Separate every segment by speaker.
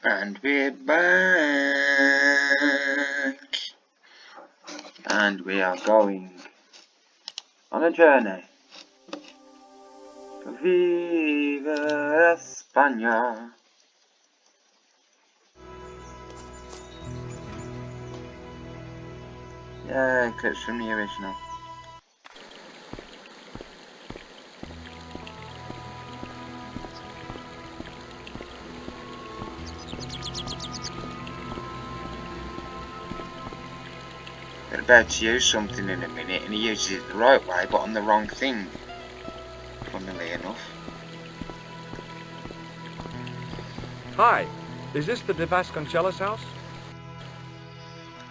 Speaker 1: And we're back. And we are going on a journey. Viva España. Yeah, clips from the original. They're about to use something in a minute and he uses it the right way but on the wrong thing. Funnily enough.
Speaker 2: Hi, is this the De Vasconcelos house?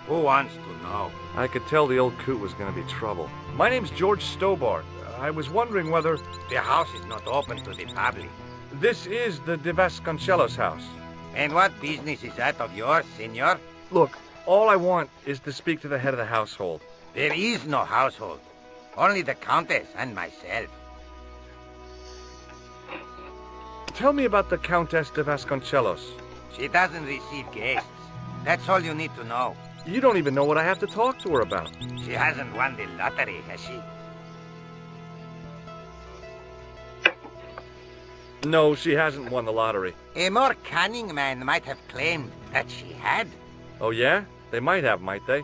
Speaker 3: Who wants to know?
Speaker 2: I could tell the old coot was going to be trouble. My name's George Stobbart. I was wondering whether...
Speaker 3: The house is not open to the public.
Speaker 2: This is the De Vasconcelos house.
Speaker 3: And what business is that of yours, senor?
Speaker 2: Look, all I want is to speak to the head of the household.
Speaker 3: There is no household. Only the Countess and myself.
Speaker 2: Tell me about the Countess de Vasconcelos.
Speaker 3: She doesn't receive guests. That's all you need to know.
Speaker 2: You don't even know what I have to talk to her about.
Speaker 3: She hasn't won the lottery, has she?
Speaker 2: No, she hasn't won the lottery.
Speaker 3: A more cunning man might have claimed that she had.
Speaker 2: Oh yeah? They might have, might they?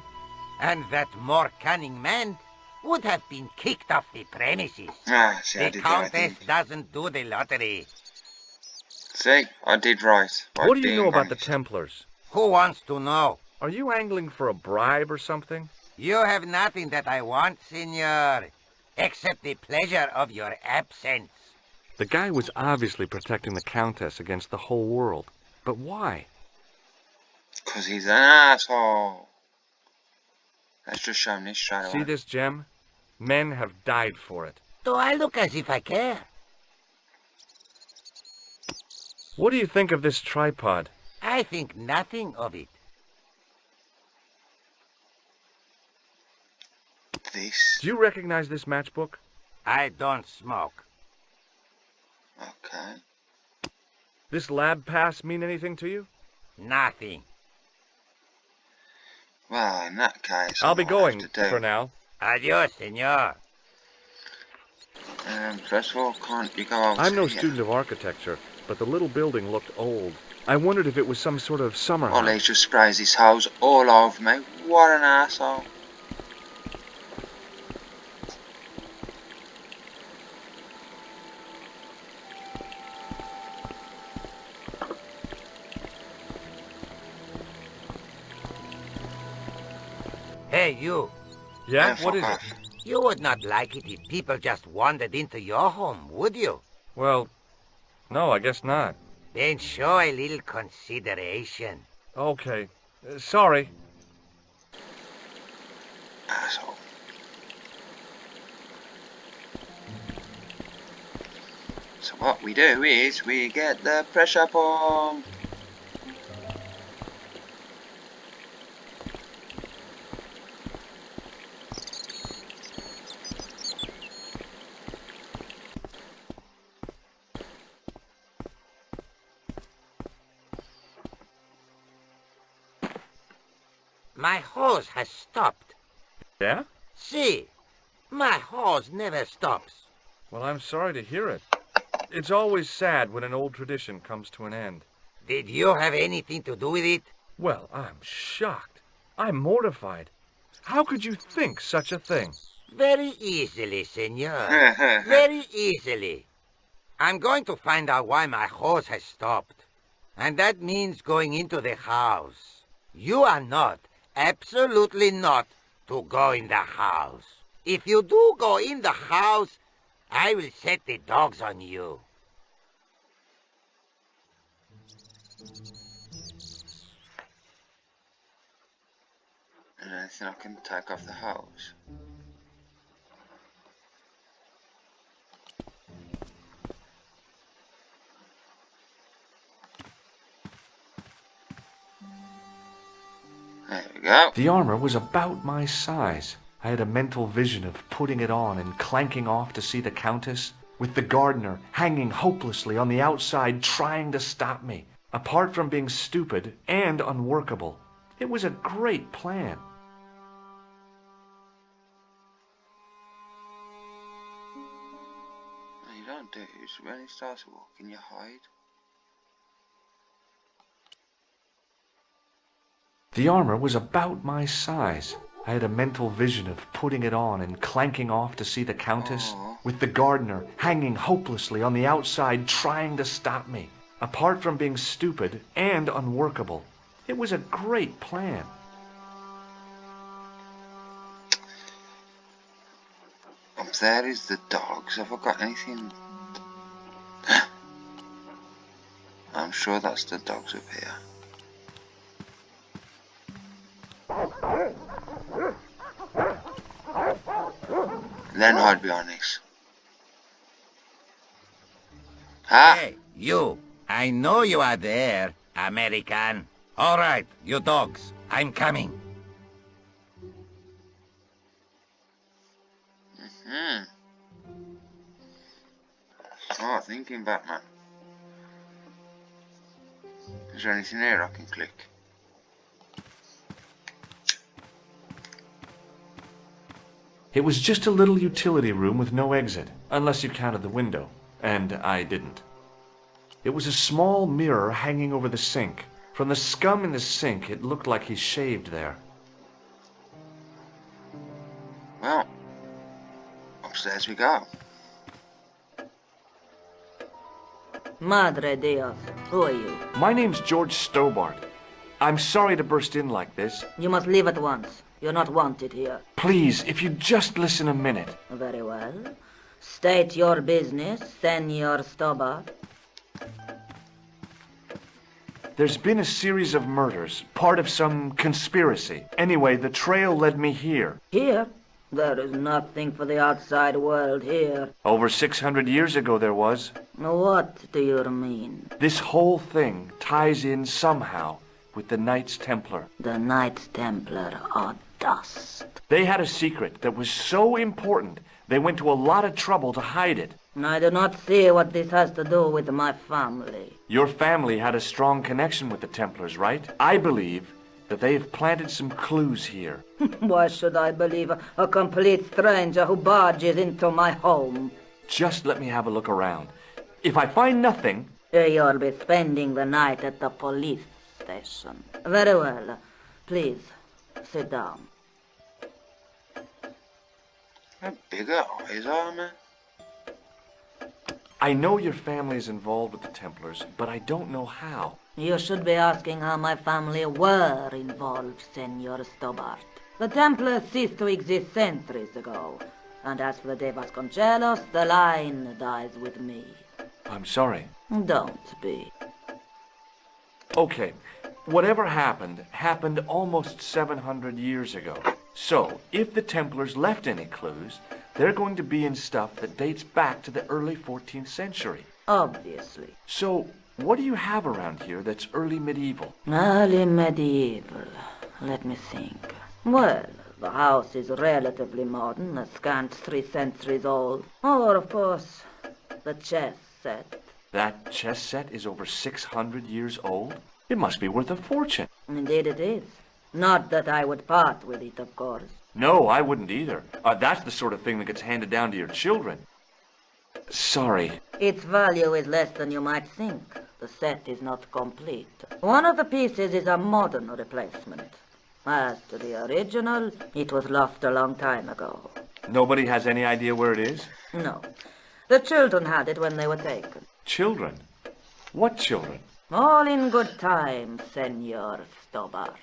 Speaker 3: And that more cunning man would have been kicked off the premises.
Speaker 1: Ah, see, I
Speaker 3: The
Speaker 1: did
Speaker 3: Countess
Speaker 1: right.
Speaker 3: doesn't do the lottery.
Speaker 1: See, I did right.
Speaker 2: What do you know about the Templars?
Speaker 3: Who wants to know?
Speaker 2: Are you angling for a bribe or something?
Speaker 3: You have nothing that I want, senor, except the pleasure of your absence.
Speaker 2: The guy was obviously protecting the Countess against the whole world. But why?
Speaker 1: Because he's an asshole. Let's just show him this straight away.
Speaker 2: See this gem? Men have died for it.
Speaker 3: Do I look as if I care?
Speaker 2: What do you think of this tripod?
Speaker 3: I think nothing of it.
Speaker 1: This.
Speaker 2: Do you recognize this matchbook?
Speaker 3: I don't smoke.
Speaker 1: Okay.
Speaker 2: This lab pass mean anything to you?
Speaker 3: Nothing.
Speaker 1: Well, in that case,
Speaker 2: I'll be going
Speaker 1: to
Speaker 2: for now.
Speaker 3: Adios, senor.
Speaker 1: First of all, can't you go over
Speaker 2: I'm no
Speaker 1: here?
Speaker 2: student of architecture, but the little building looked old. I wondered if it was some sort of summer house.
Speaker 1: Ollie just sprays his hose all over me. What an asshole.
Speaker 3: Hey, you.
Speaker 2: Yeah? What is
Speaker 1: fuck
Speaker 2: it?
Speaker 1: off.
Speaker 3: You would not like it if people just wandered into your home, would you?
Speaker 2: Well, no, I guess not.
Speaker 3: Then show a little consideration.
Speaker 2: Okay. Sorry.
Speaker 1: Asshole. So what we do is we get the pressure pump.
Speaker 3: My hose has stopped.
Speaker 2: Yeah?
Speaker 3: See, my hose never stops.
Speaker 2: Well, I'm sorry to hear it. It's always sad when an old tradition comes to an end.
Speaker 3: Did you have anything to do with it?
Speaker 2: Well, I'm shocked. I'm mortified. How could you think such a thing?
Speaker 3: Very easily, senor. Very easily. I'm going to find out why my hose has stopped. And that means going into the house. You are not, absolutely not, to go in the house. If you do go in the house, I will set the dogs on you.
Speaker 1: And I think I can take off the hose. There we go.
Speaker 2: The armor was about my size. I had a mental vision of putting it on and clanking off to see the Countess, with the gardener hanging hopelessly on the outside trying to stop me. Apart from being stupid and unworkable, it was a great plan.
Speaker 1: No, you don't do it. When it starts walking, you hide.
Speaker 2: The armor was about my size. I had a mental vision of putting it on and clanking off to see the Countess, with the gardener hanging hopelessly on the outside trying to stop me. Apart from being stupid and unworkable, it was a great plan.
Speaker 1: Up there is the dogs. Have I got anything? I'm sure that's the dogs up here. Then hide behind this. Ah!
Speaker 3: Hey, you. I know you are there, American. All right, you dogs. I'm coming.
Speaker 1: Smart thinking, Batman. Is there anything here I can click?
Speaker 2: It was just a little utility room with no exit, unless you counted the window, and I didn't. It was a small mirror hanging over the sink. From the scum in the sink, it looked like he shaved there.
Speaker 1: Well, upstairs we go.
Speaker 4: Madre Dios, who are you?
Speaker 2: My name's George Stobbart. I'm sorry to burst in like this.
Speaker 4: You must leave at once. You're not wanted here.
Speaker 2: Please, if you'd just listen a minute.
Speaker 4: Very well. State your business, Senor Stobbart.
Speaker 2: There's been a series of murders, part of some conspiracy. Anyway, the trail led me here.
Speaker 4: Here? There is nothing for the outside world here.
Speaker 2: Over 600 years ago there was.
Speaker 4: What do you mean?
Speaker 2: This whole thing ties in somehow with the Knights Templar.
Speaker 4: The Knights Templar are dust.
Speaker 2: They had a secret that was so important, they went to a lot of trouble to hide it.
Speaker 4: I do not see what this has to do with my family.
Speaker 2: Your family had a strong connection with the Templars, right? I believe that they have planted some clues here.
Speaker 4: Why should I believe a complete stranger who barges into my home?
Speaker 2: Just let me have a look around. If I find nothing...
Speaker 4: You'll be spending the night at the police station. Very well. Please, sit down.
Speaker 1: How big her eyes are, man.
Speaker 2: I know your family is involved with the Templars, but I don't know how.
Speaker 4: You should be asking how my family were involved, Senor Stobbart. The Templars ceased to exist centuries ago. And as for the Vasconcelos, the line dies with me.
Speaker 2: I'm sorry.
Speaker 4: Don't be.
Speaker 2: Okay, whatever happened almost 700 years ago. So, if the Templars left any clues, they're going to be in stuff that dates back to the early 14th century.
Speaker 4: Obviously.
Speaker 2: So, what do you have around here that's early medieval?
Speaker 4: Early medieval. Let me think. Well, the house is relatively modern, a scant 3 centuries old. Or, of course, the chess set.
Speaker 2: That chess set is over 600 years old? It must be worth a fortune.
Speaker 4: Indeed it is. Not that I would part with it, of course.
Speaker 2: No, I wouldn't either. That's the sort of thing that gets handed down to your children. Sorry.
Speaker 4: Its value is less than you might think. The set is not complete. One of the pieces is a modern replacement. As to the original, it was lost a long time ago.
Speaker 2: Nobody has any idea where it is?
Speaker 4: No. The children had it when they were taken.
Speaker 2: Children? What children?
Speaker 4: All in good time, Senor Stobbart.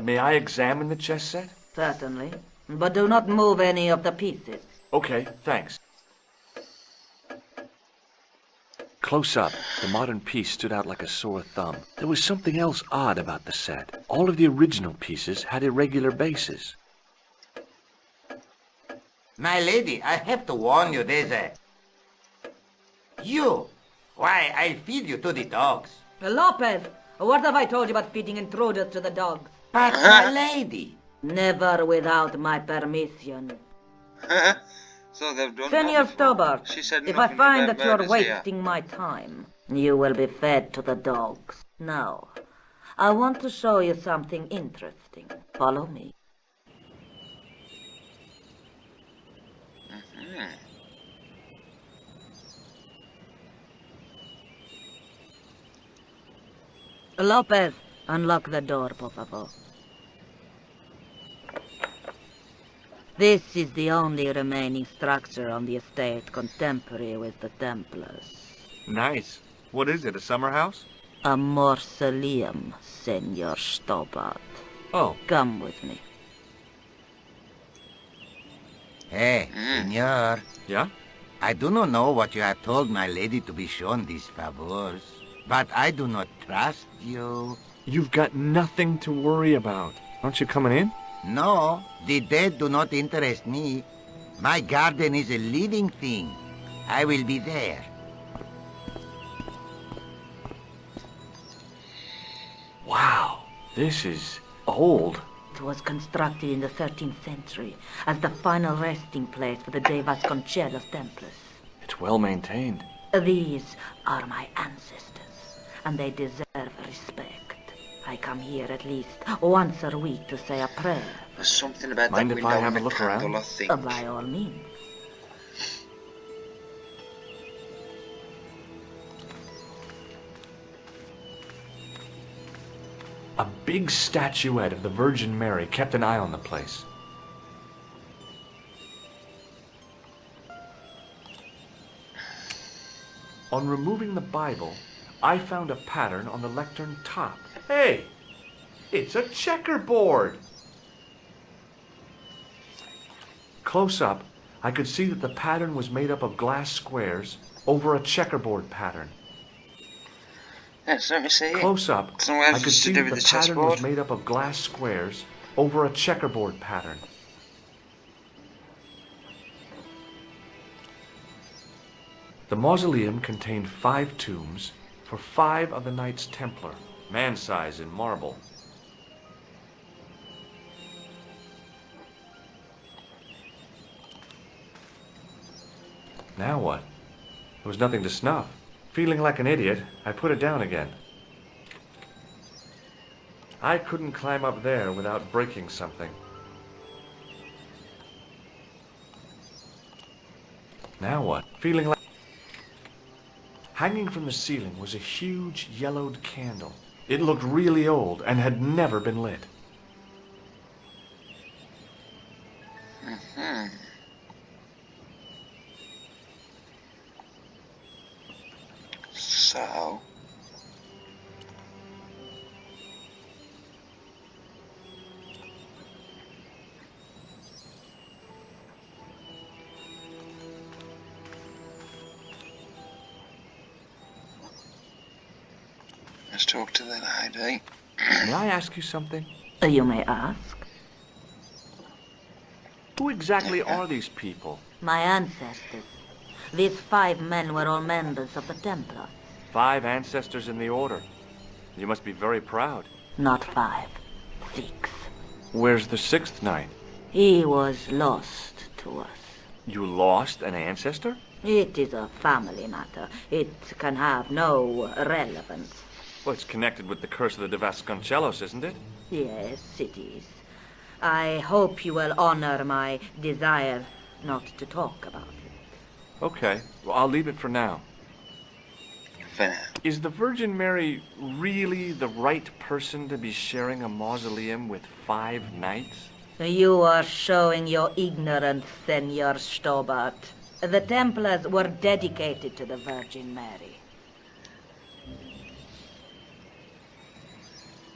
Speaker 2: May I examine the chess set?
Speaker 4: Certainly. But do not move any of the pieces.
Speaker 2: Okay, thanks. Close up, the modern piece stood out like a sore thumb. There was something else odd about the set. All of the original pieces had irregular bases.
Speaker 3: My lady, I have to warn you, there's a... You! Why, I'll feed you to the dogs.
Speaker 4: Lopez, what have I told you about feeding intruders to the dogs?
Speaker 3: But, my lady...
Speaker 4: Never without my permission.
Speaker 1: So they've done
Speaker 4: Senor
Speaker 1: that before.
Speaker 4: Stobbart,
Speaker 1: She said
Speaker 4: if I
Speaker 1: nothing
Speaker 4: find
Speaker 1: about
Speaker 4: that you're
Speaker 1: murders
Speaker 4: wasting my time, you will be fed to the dogs. Now, I want to show you something interesting. Follow me.
Speaker 1: Here.
Speaker 4: Lopez, unlock the door, por favor. This is the only remaining structure on the estate contemporary with the Templars.
Speaker 2: Nice. What is it, a summer house?
Speaker 4: A mausoleum, Senor Stobbart.
Speaker 2: Oh.
Speaker 4: Come with me.
Speaker 3: Hey, senor.
Speaker 2: Yeah?
Speaker 3: I do not know what you have told my lady to be shown these favors, but I do not trust you.
Speaker 2: You've got nothing to worry about. Aren't you coming in?
Speaker 3: No, the dead do not interest me. My garden is a living thing. I will be there.
Speaker 2: Wow, this is old.
Speaker 4: It was constructed in the 13th century as the final resting place for the De Vasconcelos Templars.
Speaker 2: It's well maintained.
Speaker 4: These are my ancestors, and they deserve respect. I come here at least once a week to say a prayer.
Speaker 1: There's something about
Speaker 2: Mind
Speaker 1: that
Speaker 2: if
Speaker 1: window
Speaker 2: I have
Speaker 1: and
Speaker 2: a
Speaker 1: the
Speaker 2: look
Speaker 1: candle,
Speaker 2: around?
Speaker 1: I think.
Speaker 4: By all means.
Speaker 2: A big statuette of the Virgin Mary kept an eye on the place. On removing the Bible, I found a pattern on the lectern top. Hey! It's a checkerboard! Close up, I could see that the pattern was made up of glass squares over a checkerboard pattern.
Speaker 1: Yes, let me see it.
Speaker 2: Close up,
Speaker 1: Somewhere
Speaker 2: I could
Speaker 1: to
Speaker 2: see
Speaker 1: do
Speaker 2: that
Speaker 1: with
Speaker 2: the
Speaker 1: the
Speaker 2: pattern was
Speaker 1: chessboard.
Speaker 2: made up of glass squares over a checkerboard pattern. The mausoleum contained 5 tombs for 5 of the Knights Templar, man-size in marble. Now what? There was nothing to snuff. Feeling like an idiot, I put it down again. I couldn't climb up there without breaking something. Now what? Feeling like... Hanging from the ceiling was a huge yellowed candle. It looked really old and had never been lit.
Speaker 1: So... let's talk to the lady.
Speaker 2: May I ask you something?
Speaker 4: You may ask.
Speaker 2: Who exactly are these people?
Speaker 4: My ancestors. These 5 men were all members of the Templars.
Speaker 2: 5 ancestors in the order. You must be very proud.
Speaker 4: Not 5, 6.
Speaker 2: Where's the 6th knight?
Speaker 4: He was lost to us.
Speaker 2: You lost an ancestor?
Speaker 4: It is a family matter. It can have no relevance.
Speaker 2: Well, it's connected with the curse of the De Vasconcelos, isn't it?
Speaker 4: Yes, it is. I hope you will honor my desire not to talk about it.
Speaker 2: Okay, well, I'll leave it for now.
Speaker 1: For now.
Speaker 2: Is the Virgin Mary really the right person to be sharing a mausoleum with 5 knights?
Speaker 4: You are showing your ignorance, Senor Stobbart. The Templars were dedicated to the Virgin Mary.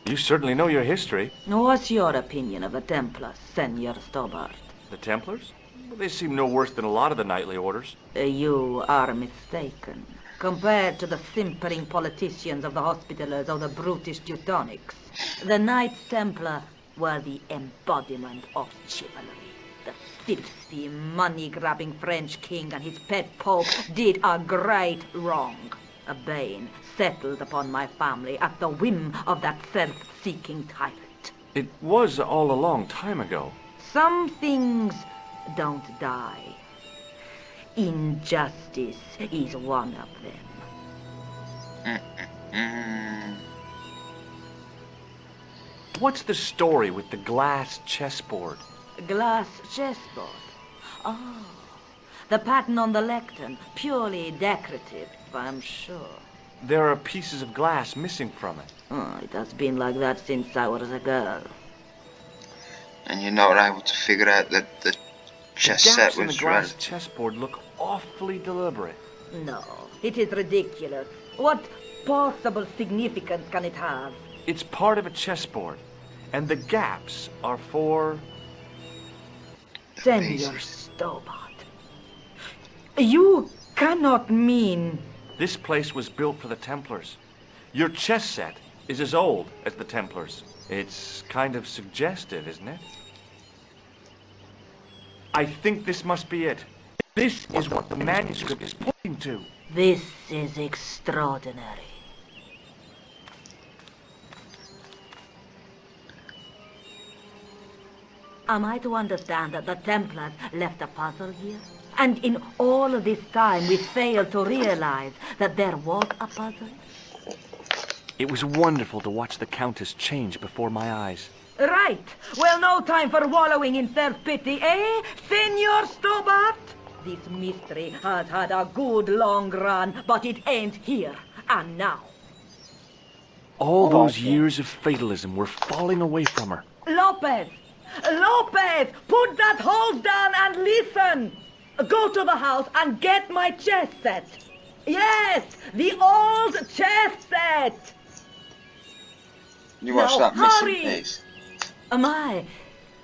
Speaker 2: You certainly know your history.
Speaker 4: What's your opinion of the Templars, Senor Stobbart?
Speaker 2: The Templars? Well, they seem no worse than a lot of the knightly orders.
Speaker 4: You are mistaken. Compared to the simpering politicians of the Hospitallers or the brutish Teutonics, the Knights Templar were the embodiment of chivalry. The filthy, money-grabbing French king and his pet pope did a great wrong. A bane settled upon my family at the whim of that self-seeking tyrant.
Speaker 2: It was all a long time ago.
Speaker 4: Some things don't die. Injustice is one of them.
Speaker 2: What's the story with the glass chessboard?
Speaker 4: Glass chessboard. Oh, the pattern on the lectern. Purely decorative, I'm sure.
Speaker 2: There are pieces of glass missing from it.
Speaker 4: Oh, it has been like that since I was a girl.
Speaker 1: And you're not able to figure out that the chess
Speaker 2: The
Speaker 1: set
Speaker 2: gaps in the
Speaker 1: was
Speaker 2: glass
Speaker 1: relative.
Speaker 2: chessboard look awfully deliberate.
Speaker 4: No, it is ridiculous. What possible significance can it have?
Speaker 2: It's part of a chessboard, and the gaps are for...
Speaker 4: Senor Stobbart. You cannot mean...
Speaker 2: This place was built for the Templars. Your chess set is as old as the Templars. It's kind of suggestive, isn't it? I think this must be it. This is what the manuscript is pointing to.
Speaker 4: This is extraordinary. Am I to understand that the Templars left a puzzle here? And in all of this time we failed to realize that there was a puzzle?
Speaker 2: It was wonderful to watch the Countess change before my eyes.
Speaker 4: Right. Well, no time for wallowing in self-pity, eh, Senor Stobbart? This mystery has had a good long run, but it ain't here and now.
Speaker 2: All those years of fatalism were falling away from her.
Speaker 4: Lopez! Lopez! Put that hose down and listen! Go to the house and get my chess set. Yes, the old chess set!
Speaker 1: You watch
Speaker 4: Now,
Speaker 1: that missing
Speaker 4: hurry!
Speaker 1: piece.
Speaker 4: My,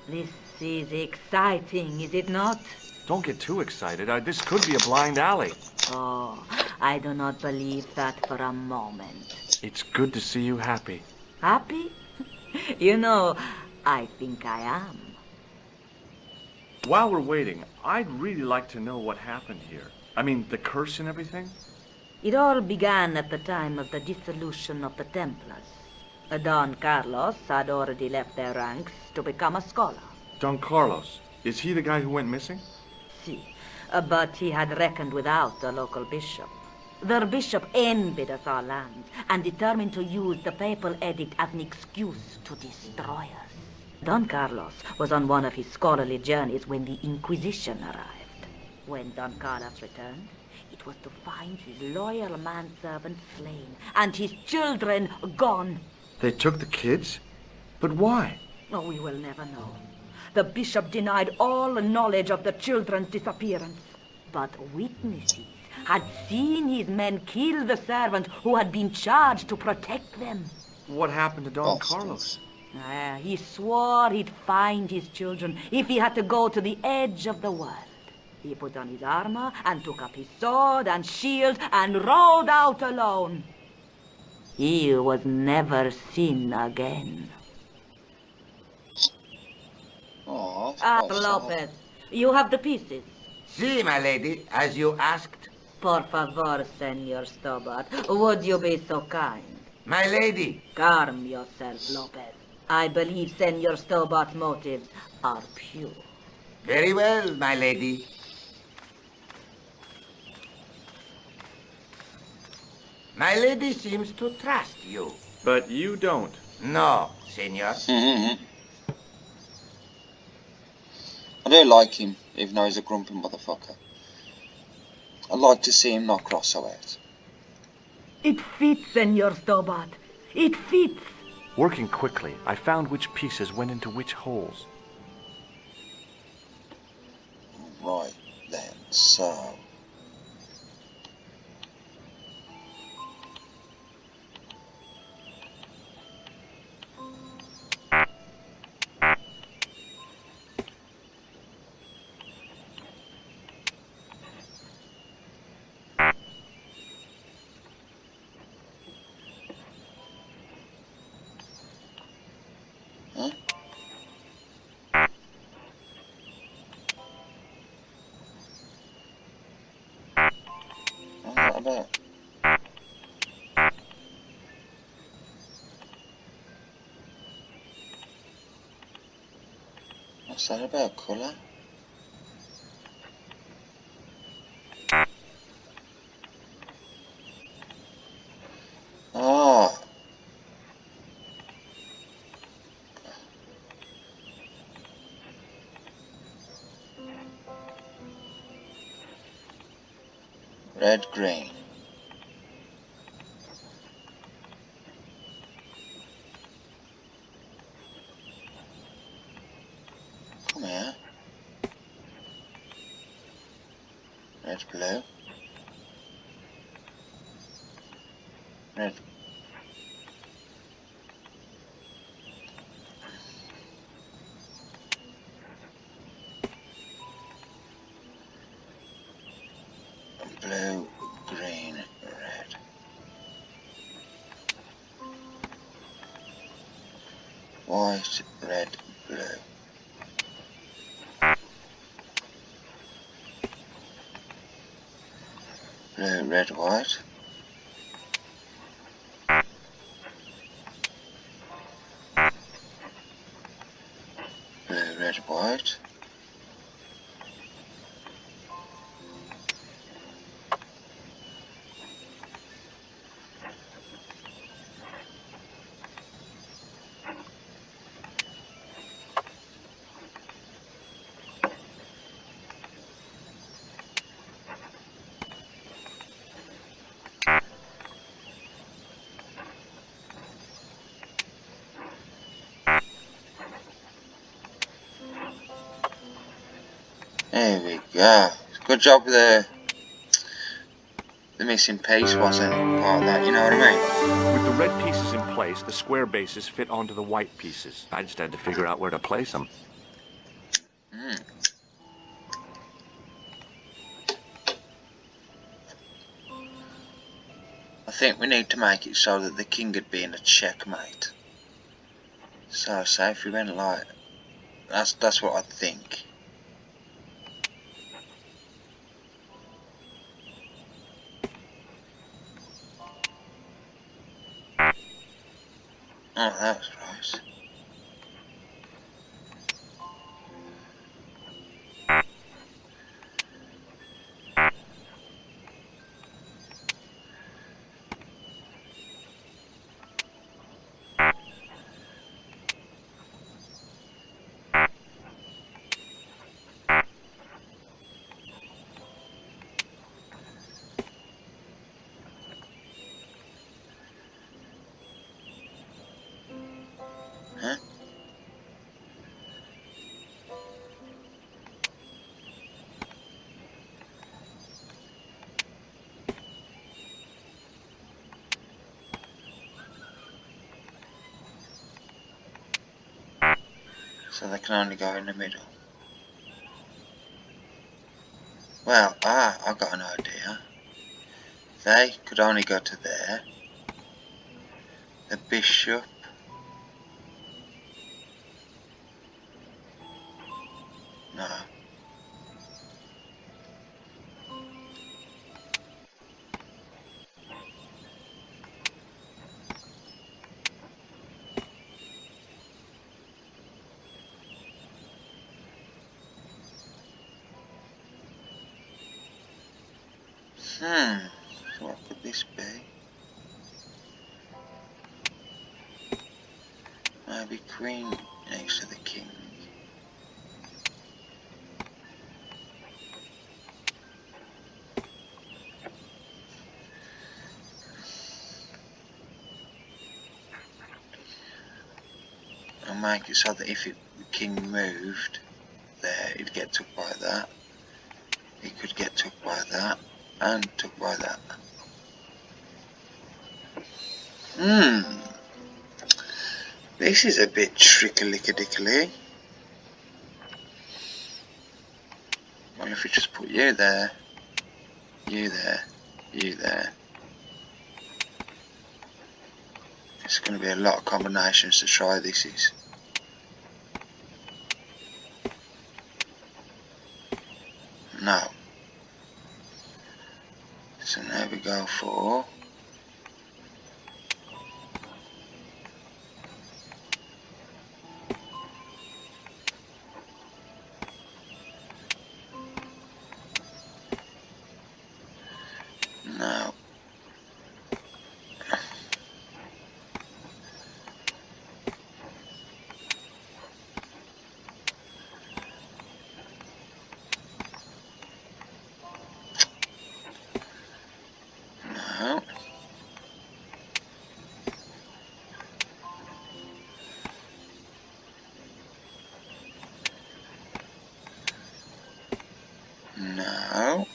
Speaker 4: this is exciting, is it not?
Speaker 2: Don't get too excited. This could be a blind alley.
Speaker 4: Oh, I do not believe that for a moment.
Speaker 2: It's good to see you happy.
Speaker 4: Happy? You know, I think I am.
Speaker 2: While we're waiting, I'd really like to know what happened here. I mean, the curse and everything?
Speaker 4: It all began at the time of the dissolution of the Templars. Don Carlos had already left their ranks to become a scholar.
Speaker 2: Don Carlos, is he the guy who went missing?
Speaker 4: Si, but he had reckoned without the local bishop. Their bishop envied us our lands and determined to use the papal edict as an excuse to destroy us. Don Carlos was on one of his scholarly journeys when the Inquisition arrived. When Don Carlos returned, it was to find his loyal manservant slain and his children gone.
Speaker 2: They took the kids? But why?
Speaker 4: Oh, we will never know. The bishop denied all knowledge of the children's disappearance. But witnesses had seen his men kill the servant who had been charged to protect them.
Speaker 2: What happened to Don Carlos?
Speaker 4: He swore he'd find his children if he had to go to the edge of the world. He put on his armor and took up his sword and shield and rode out alone. He was never seen again.
Speaker 1: Oh,
Speaker 4: Lopez, you have the pieces.
Speaker 3: Si, my lady, as you asked.
Speaker 4: Por favor, Senor Stobbart, would you be so kind?
Speaker 3: My lady.
Speaker 4: Calm yourself, Lopez. I believe Senor Stobbart's motives are pure.
Speaker 3: Very well, my lady. My lady seems to trust you.
Speaker 2: But you don't.
Speaker 3: No, senor.
Speaker 1: I do like him, even though he's a grumpy motherfucker. I'd like to see him not cross her out.
Speaker 4: It fits, Senor Stobbart. It fits.
Speaker 2: Working quickly, I found which pieces went into which holes.
Speaker 1: Right then, so... What about? What's that about, colour? Red, green. Come here. Red, blue. Red. Blue, green, red. White, red, blue. Blue, red, white. Blue, red, white. There we go. Good job with the missing piece wasn't part of that, you know what I mean?
Speaker 2: With the red pieces in place, the square bases fit onto the white pieces. I just had to figure out where to place them.
Speaker 1: I think we need to make it so that the king would be in a checkmate. So say if we went like that's what I think. Oh, that's right. Huh? So they can only go in the middle. Well, I've got an idea. They could only go to there. The bishop. No. So what could this be? Maybe queen next to the king. I'll make it so that if the king moved there, he'd get took by that. He could get took by that, and took by that. This is a bit tricky-lickety-dickly. Well, if we just put you there, you there, you there. It's going to be a lot of combinations to try this is. No. So now we go for no. No. No.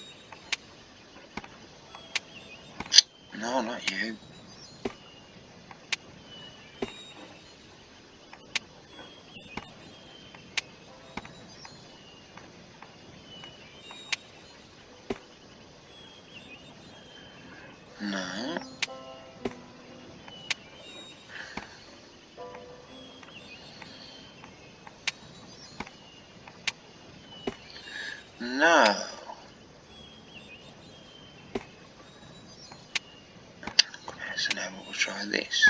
Speaker 1: No, not you. No. No. Okay, so now we'll try this.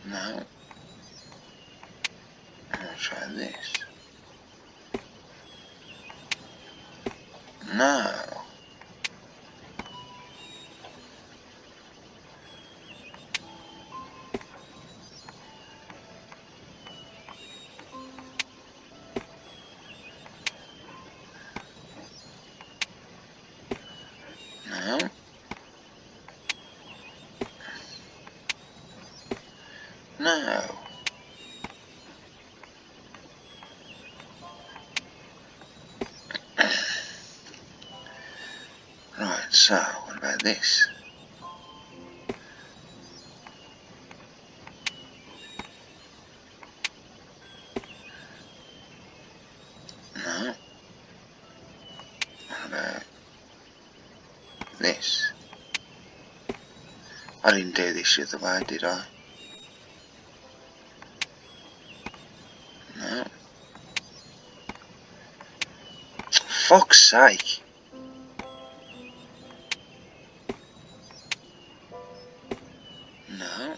Speaker 1: No. We'll try this. No. No. No. Right, so what about this? No. What about this? I didn't do this the other way, did I? No. Fuck's sake. No.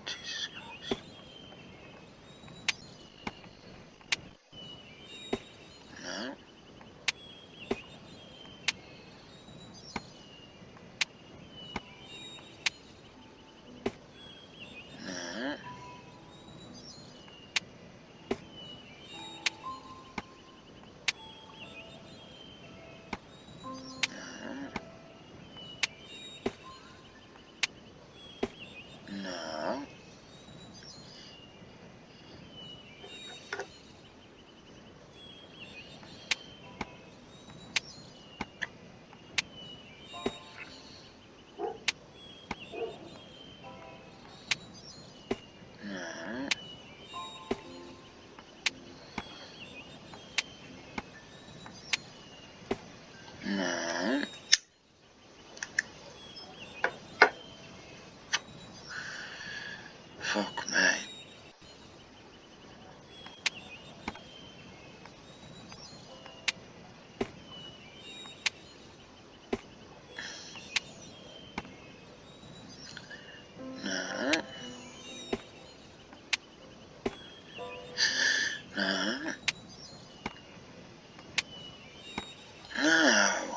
Speaker 1: Jesus Christ. No. No. No. No. No. Fuck me. No. No. No.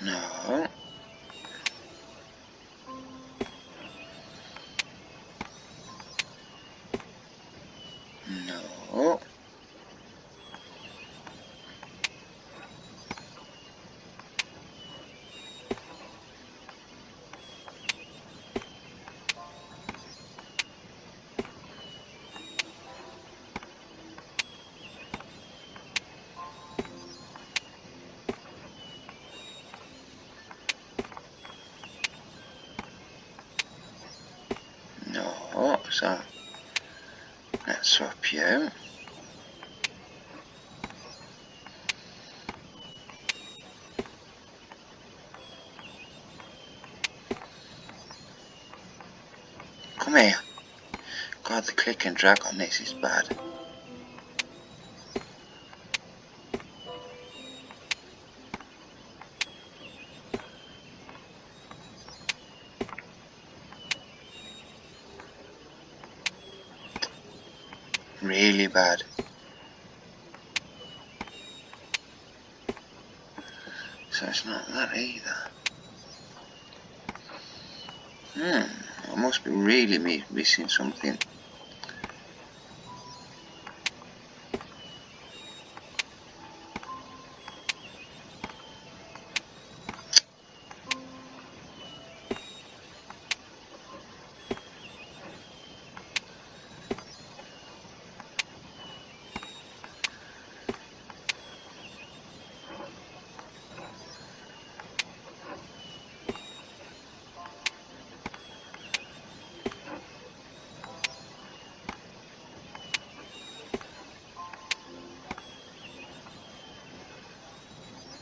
Speaker 1: No. No. No. So let's swap you. Come here. God, the click and drag on this is bad. really bad. So it's not that either. I must be really missing something.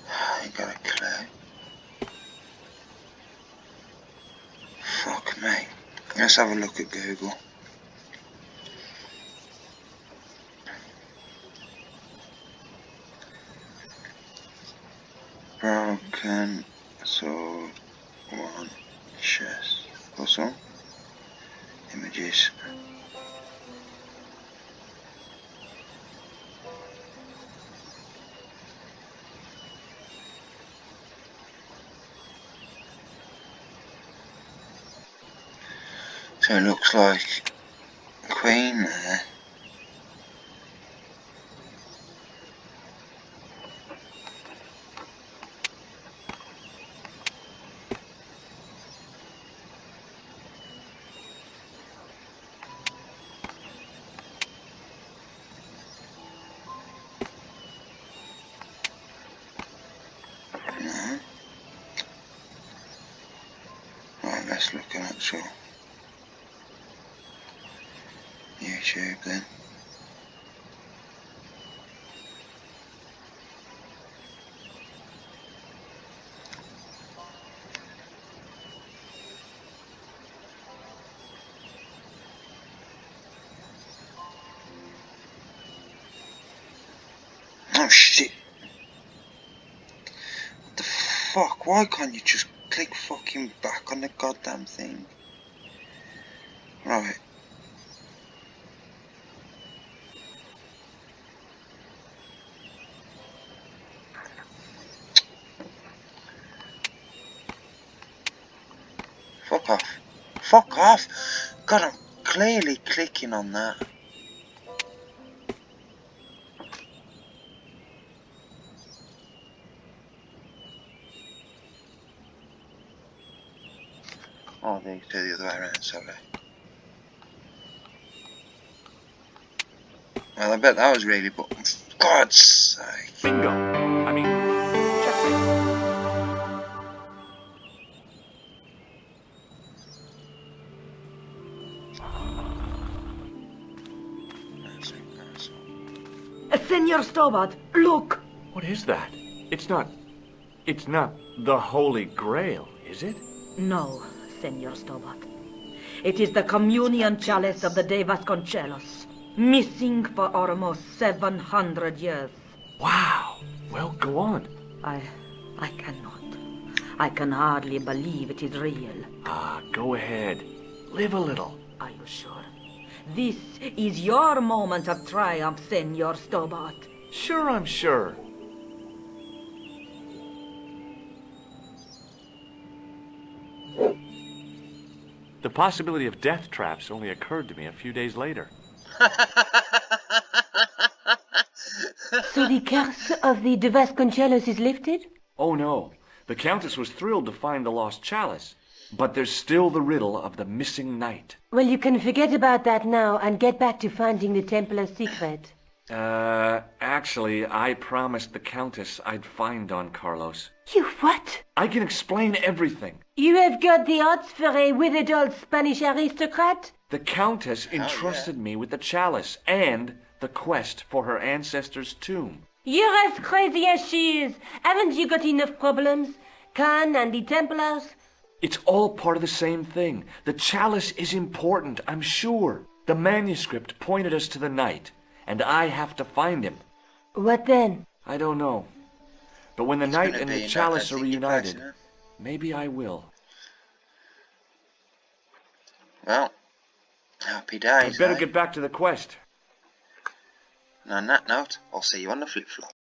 Speaker 1: I ain't got a clue. Fuck me. Let's have a look at Google. Broken sword, one chest. Puzzle. Images. So it looks like Queen there. No. Right, let's look at actual YouTube then. Oh shit! What the fuck? Why can't you just click fucking back on the goddamn thing? Right. Fuck off. Fuck off! God, I'm clearly clicking on that. Oh, these two the other way around, sorry. Well, I bet that was really, but for God's sake.
Speaker 2: Bingo! I mean, checkmate.
Speaker 4: Senor Stobbart, look!
Speaker 2: What is that? It's not the Holy Grail, is it?
Speaker 4: No, Senor Stobbart. It is the communion chalice of the De Vasconcelos, missing for almost 700 years.
Speaker 2: Wow. Well, go on.
Speaker 4: I cannot. I can hardly believe it is real.
Speaker 2: Go ahead. Live a little.
Speaker 4: Are you sure? This is your moment of triumph, Senor Stobbart.
Speaker 2: Sure, I'm sure. The possibility of death traps only occurred to me a few days later.
Speaker 4: So the curse of the De Vasconcelos is lifted?
Speaker 2: Oh no, the Countess was thrilled to find the lost chalice. But there's still the riddle of the missing knight.
Speaker 5: Well, you can forget about that now and get back to finding the Templars' secret.
Speaker 2: Actually, I promised the Countess I'd find Don Carlos.
Speaker 5: You what?
Speaker 2: I can explain everything.
Speaker 5: You have got the odds for a withered old Spanish aristocrat?
Speaker 2: The Countess entrusted me with the chalice and the quest for her ancestor's tomb.
Speaker 5: You're as crazy as she is. Haven't you got enough problems? Khan and the Templars?
Speaker 2: It's all part of the same thing. The chalice is important, I'm sure. The manuscript pointed us to the knight, and I have to find him.
Speaker 5: What then?
Speaker 2: I don't know. But when the knight and the chalice are reunited, maybe I will.
Speaker 1: Well, happy days.
Speaker 2: I'd better get back to the quest.
Speaker 1: And on that note, I'll see you on the flip-flop.